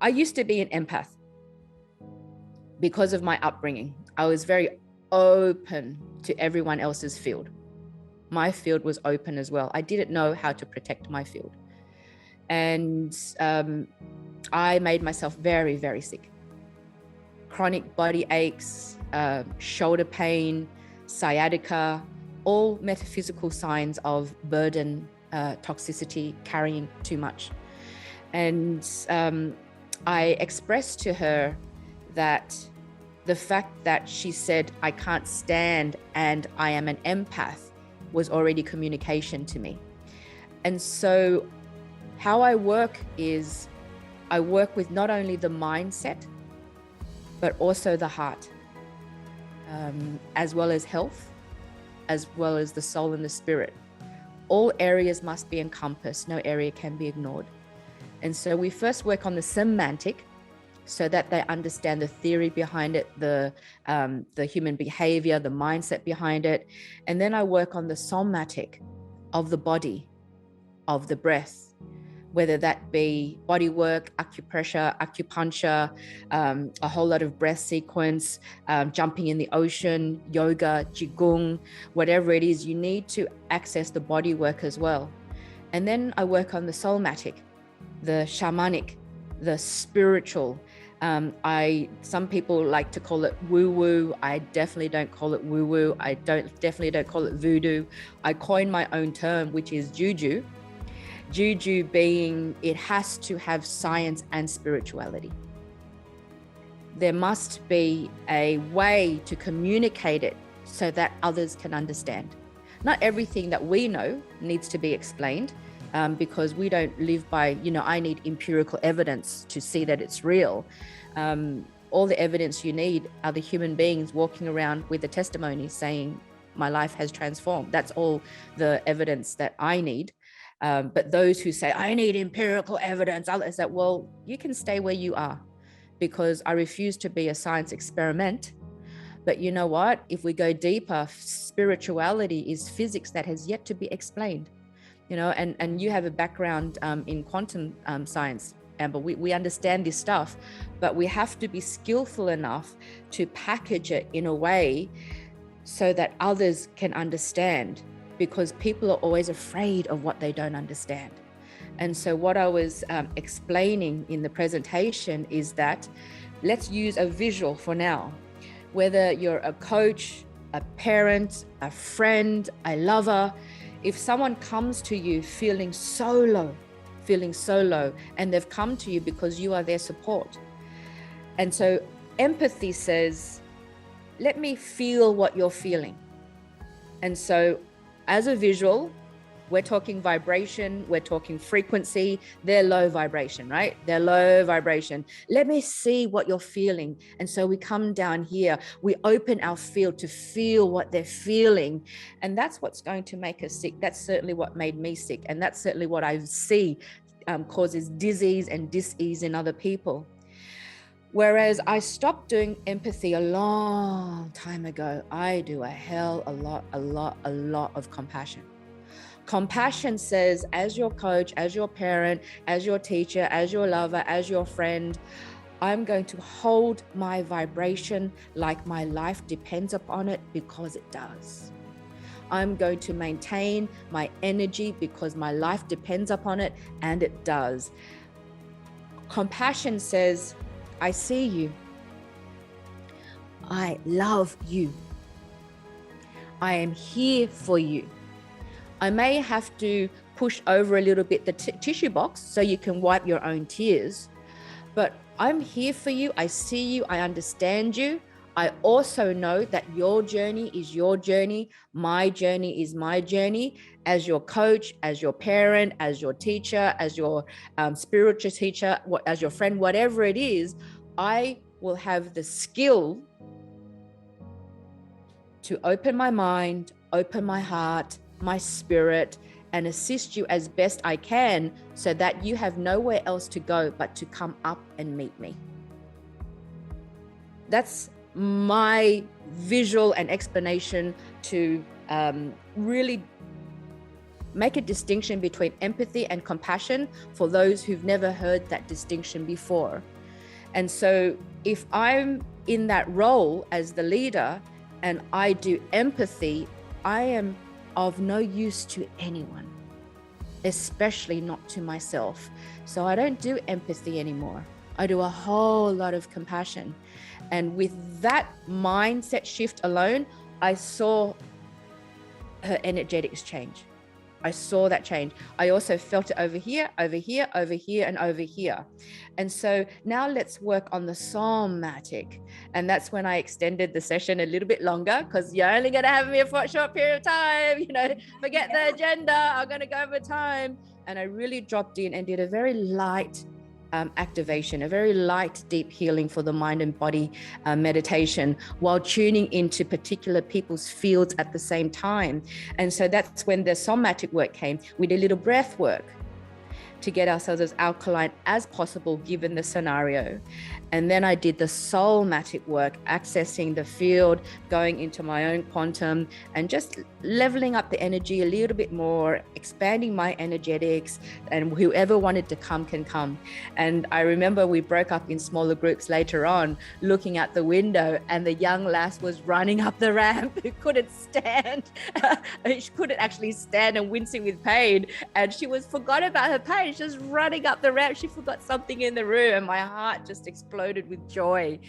I used to be an empath because of my upbringing. I was very open to everyone else's field. My field was open as well. I didn't know how to protect my field. And I made myself very, very sick. Chronic body aches, shoulder pain, sciatica, all metaphysical signs of burden, toxicity, carrying too much. And I expressed to her that the fact that she said, I can't stand and I am an empath, was already communication to me. And so how I work is I work with not only the mindset, but also the heart, as well as health, as well as the soul and the spirit. All areas must be encompassed. No area can be ignored. And so we first work on the semantic so that they understand the theory behind it, the human behavior, the mindset behind it. And then I work on the somatic of the body, of the breath, whether that be body work, acupressure, acupuncture, a whole lot of breath sequence, jumping in the ocean, yoga, qigong, whatever it is, you need to access the body work as well. And then I work on the soulmatic, the shamanic, the spiritual. Some people like to call it woo-woo. I definitely don't call it woo-woo. I definitely don't call it voodoo. I coined my own term, which is juju. Juju being, it has to have science and spirituality. There must be a way to communicate it so that others can understand. Not everything that we know needs to be explained, because we don't live by, I need empirical evidence to see that it's real. All the evidence you need are the human beings walking around with a testimony saying, my life has transformed. That's all the evidence that I need. But those who say, I need empirical evidence, others that, well, you can stay where you are, because I refuse to be a science experiment. But you know what? If we go deeper, spirituality is physics that has yet to be explained. And you have a background in quantum science, Amber. We understand this stuff, but we have to be skillful enough to package it in a way so that others can understand, because people are always afraid of what they don't understand. And so what I was explaining in the presentation is that let's use a visual for now. Whether you're a coach, a parent, a friend, a lover, if someone comes to you feeling so low, and they've come to you because you are their support. And so empathy says, let me feel what you're feeling. And so as a visual, we're talking vibration, we're talking frequency. They're low vibration, right? They're low vibration. Let me see what you're feeling. And so we come down here, we open our field to feel what they're feeling. And that's what's going to make us sick. That's certainly what made me sick. And that's certainly what I see causes disease and dis-ease in other people. Whereas I stopped doing empathy a long time ago. I do a lot of compassion. Compassion says, as your coach, as your parent, as your teacher, as your lover, as your friend, I'm going to hold my vibration like my life depends upon it, because it does. I'm going to maintain my energy because my life depends upon it, and it does. Compassion says, I see you. I love you. I am here for you. I may have to push over a little bit the tissue box so you can wipe your own tears, but I'm here for you. I see you. I understand you. I also know that your journey is your journey. My journey is my journey. As your coach, as your parent, as your teacher, as your spiritual teacher, as your friend, whatever it is, I will have the skill to open my mind, open my heart, my spirit, and assist you as best I can, so that you have nowhere else to go but to come up and meet me. That's my visual and explanation to really make a distinction between empathy and compassion for those who've never heard that distinction before. And so if I'm in that role as the leader and I do empathy, I am of no use to anyone, especially not to myself. So I don't do empathy anymore. I do a whole lot of compassion. And with that mindset shift alone, I saw her energetics change. I saw that change. I also felt it over here, over here, over here, and over here. And so now let's work on the somatic. And that's when I extended the session a little bit longer, because you're only going to have me for a short period of time. You know, forget the agenda. I'm going to go over time. And I really dropped in and did a very light activation, a very light, deep healing for the mind and body meditation, while tuning into particular people's fields at the same time. And so that's when the somatic work came. We did a little breath work to get ourselves as alkaline as possible given the scenario. And then I did the soulmatic work, accessing the field, going into my own quantum and just leveling up the energy a little bit more, expanding my energetics, and whoever wanted to come can come. And I remember we broke up in smaller groups later on, looking out the window, and the young lass was running up the ramp who couldn't stand. She couldn't actually stand and wincing with pain. And she forgot about her pain. She was running up the ramp. She forgot something in the room, and my heart just exploded with joy.